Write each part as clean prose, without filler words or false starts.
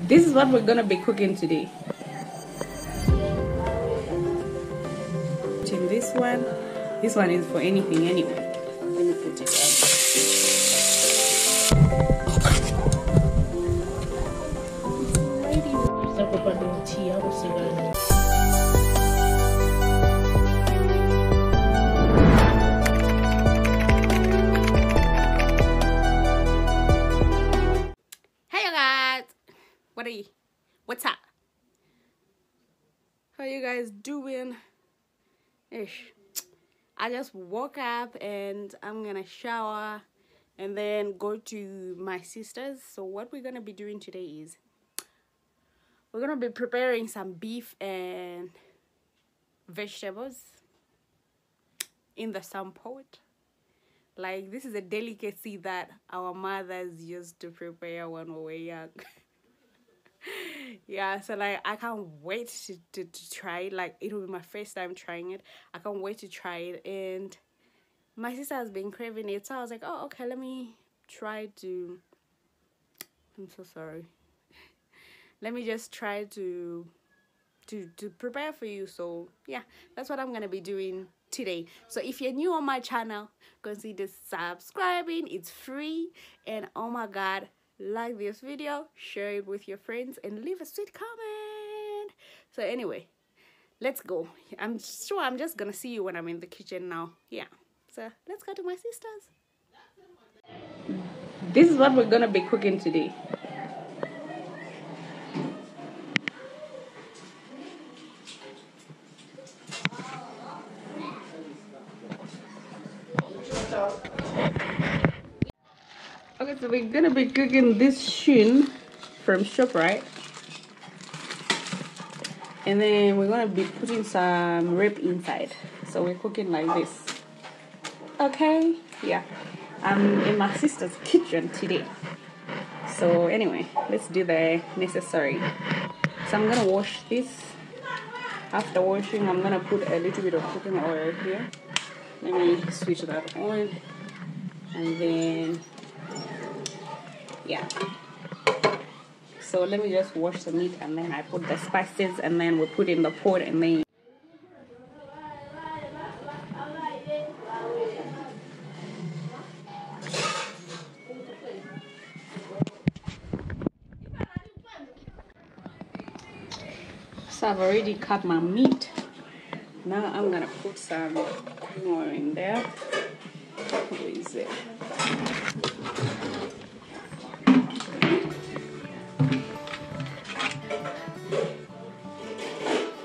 This is what we're gonna be cooking today. In this one is for anything anyway. Let me put it down. Hey guys, what's up? How you guys doing? Ish. I just woke up and I'm gonna shower and then go to my sister's. So what we're gonna be doing today is we're gonna be preparing some beef and vegetables in the sun pot. Like, this is a delicacy that our mothers used to prepare when we were young. Yeah, so like I can't wait to try it. Like, it will be my first time trying it. I can't wait to try it, and my sister has been craving it, so I was like, oh okay, let me try to, I'm so sorry, let me just try to prepare for you. So yeah, that's what I'm gonna be doing today. So if you're new on my channel, consider subscribing. It's free, and oh my god, like this video, share it with your friends, and leave a sweet comment. So anyway, let's go. I'm sure I'm just gonna see you when I'm in the kitchen now. Yeah, so let's go to my sister's. This is what we're gonna be cooking today. Okay, so we're gonna be cooking this shin from ShopRite, and then we're gonna be putting some rib inside. So we're cooking like this. Okay, yeah. I'm in my sister's kitchen today. So anyway, let's do the necessary. So I'm gonna wash this. After washing, I'm gonna put a little bit of cooking oil here. Let me switch that on, and then yeah, so let me just wash the meat, and then I put the spices, and then we put in the pot, and then so I've already cut my meat. Now I'm gonna put some more in there. Where is it?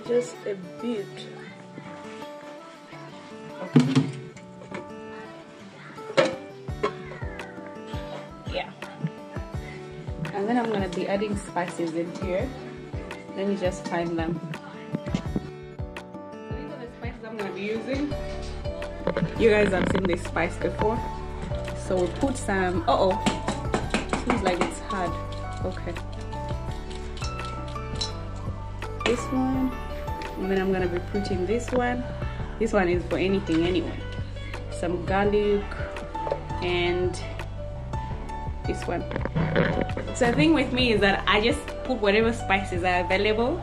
Just a bit. Okay. Yeah. And then I'm gonna be adding spices in here. Let me just find them. So these are the spices I'm gonna be using. You guys have seen this spice before. So we put some. Seems like it's hard. Okay. This one. And then I'm gonna be putting this one. This one is for anything anyway. Some garlic and this one. So the thing with me is that I just put whatever spices are available.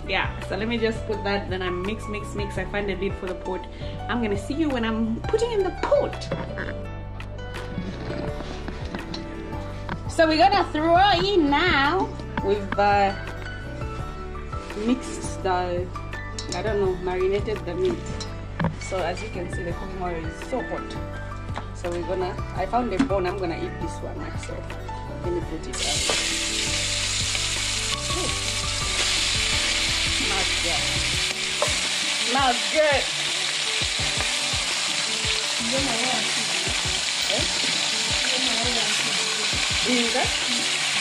Yeah, so let me just put that, then I mix. I find a lid for the pot. I'm gonna see you when I'm putting in the pot. So we're gonna throw in now. We've mixed the, I don't know, marinated the meat. So as you can see, the cooking oil is so hot. So we're gonna, I found a bone, I'm gonna eat this one myself. Let me put it out. Smells good. Smells good.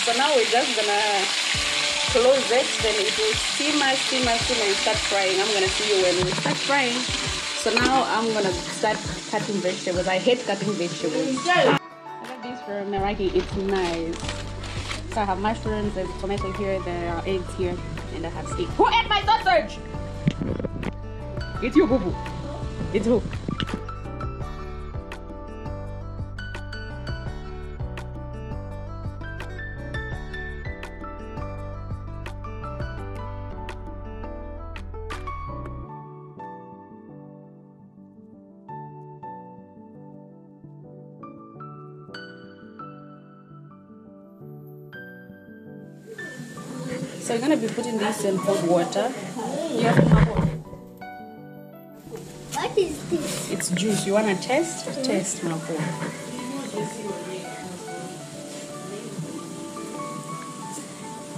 So now we're just gonna close it, then it will simmer and start frying. I'm gonna see you when we start frying. So now I'm gonna start cutting vegetables. I hate cutting vegetables. I got this from Meraki. It's nice. So I have mushrooms, there's tomato here, there are eggs here, and I have steak. Who ate my sausage? It's you, boo boo. It's who? So you're gonna be putting this in hot water. Yeah. What is this? It's juice. You wanna taste? Taste, my boy.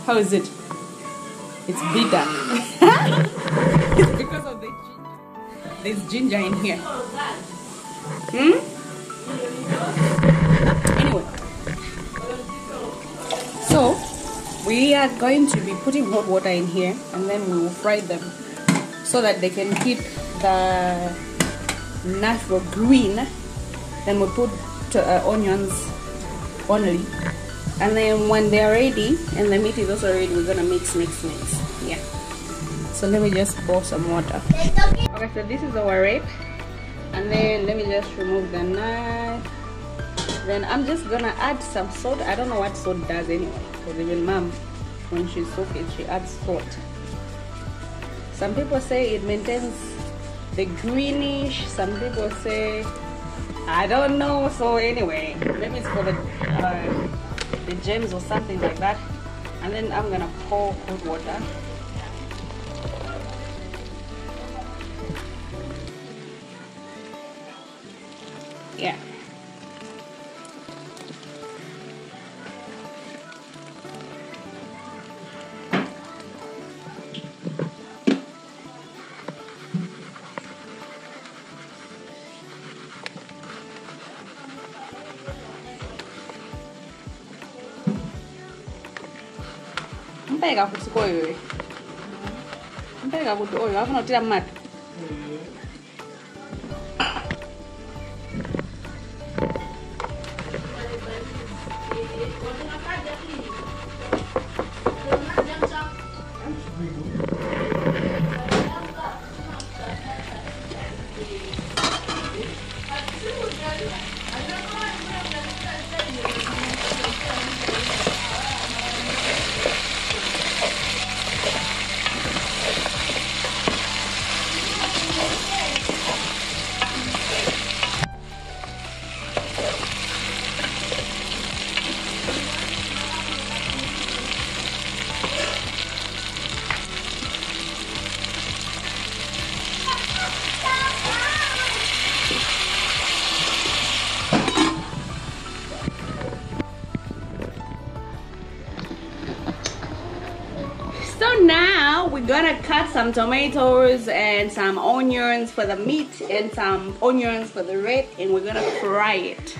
How is it? It's bitter. It's because of the ginger. There's ginger in here. Anyway, so we are going to be putting hot water in here, and then we will fry them so that they can keep the natural green. Then we put onions only, and then when they're ready and the meat is also ready, we're gonna mix. Yeah, so let me just pour some water. Okay, so this is our wrap, and then let me just remove the knife. Then I'm just gonna add some salt. I don't know what salt does anyway, because even mom, when she's cooking, she adds salt. Some people say it maintains the greenish, some people say I don't know. So anyway, maybe it's for the germs or something like that. And then I'm gonna pour hot water. Yeah. Mpeka kuti koyo. Mpeka kuti oyo afuna kutira mati. So now we're gonna cut some tomatoes and some onions for the meat and some onions for the red, and we're gonna fry it.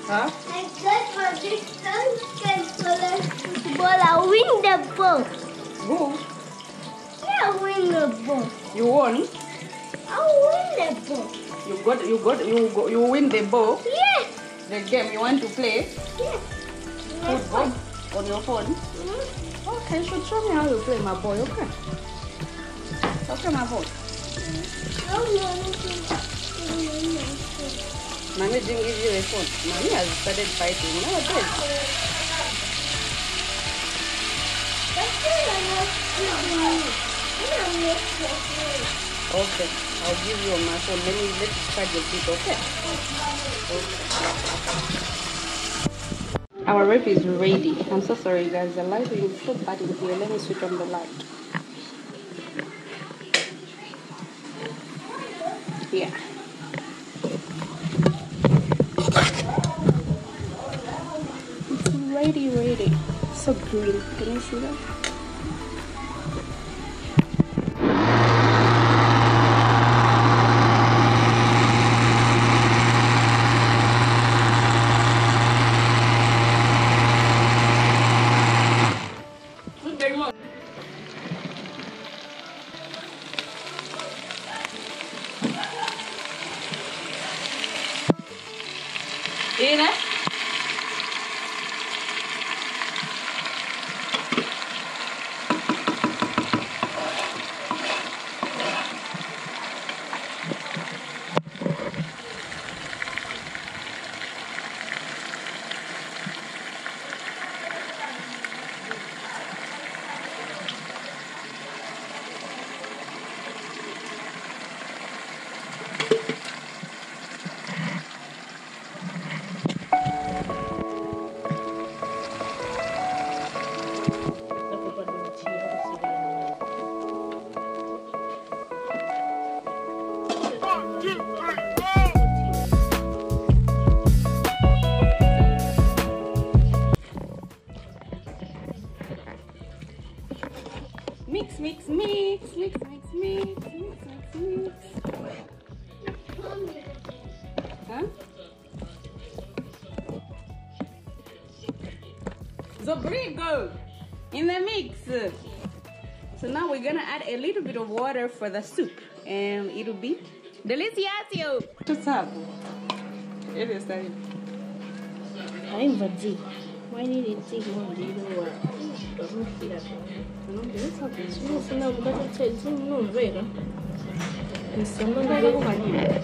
Huh? I got for this football. I win the ball. Who? Yeah, I win the ball. You won? I win the ball. You win the ball? Yes. The game you want to play? Yes. Football? On your phone? Okay, you should show me how you play, my boy, okay? Okay, my boy. Mommy didn't give you a phone. Mommy has started fighting nowadays. Okay, I'll give you my phone. Let's charge your feet, okay? Our wrap is ready. I'm so sorry, guys. The lighting is so bad in here. Let me switch on the light. Yeah. so green. Can you see that? Ina? Mix, mix, mix, mix, mix, mix, mix, mix, mix. Huh? Zobrigo in the mix. So now we're gonna add a little bit of water for the soup, and it'll be delicioso. What's up? It is that. I'm VEG. Why did it take more than you know what? Doesn't feel that way. No, it's okay. No, for now, but it's no very. It's someone Very good.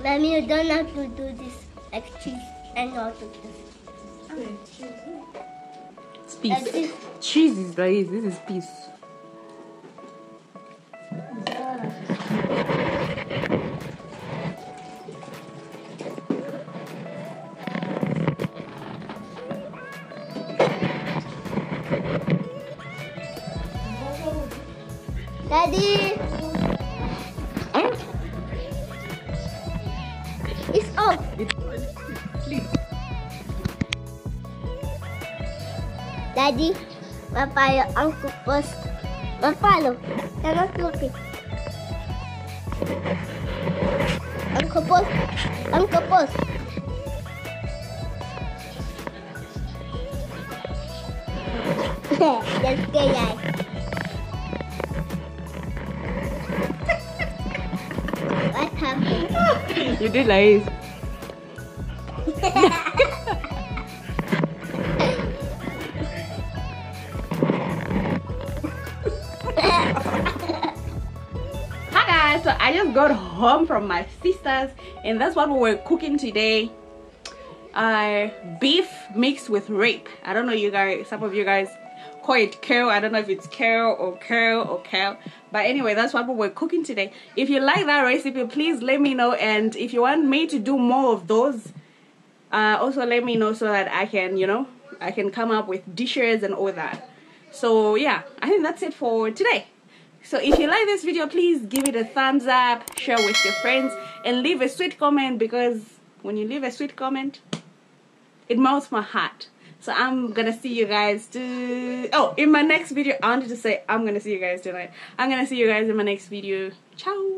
Mommy, you don't have to do this like cheese and not to do It's peace. Cheese is rice. This is peace. Daddy! It's off! Daddy, Papaya, Uncle Post. Papalo, you're not looking. Uncle Post, Uncle Post. Just go, What happened? You did like this. Hi guys, so I just got home from my sister's and that's what we were cooking today. Beef mixed with rape. I don't know, you guys, some of you guys call it kale. I don't know if it's kale or kale, but anyway, that's what we were cooking today. If you like that recipe, please let me know, and if you want me to do more of those, also let me know so that I can, you know, I can come up with dishes and all that. So yeah, I think that's it for today. So if you like this video, please give it a thumbs up, share with your friends, and leave a sweet comment, because when you leave a sweet comment, it melts my heart. So I'm gonna see you guys in my next video. I wanted to say I'm gonna see you guys tonight. I'm gonna see you guys in my next video. Ciao.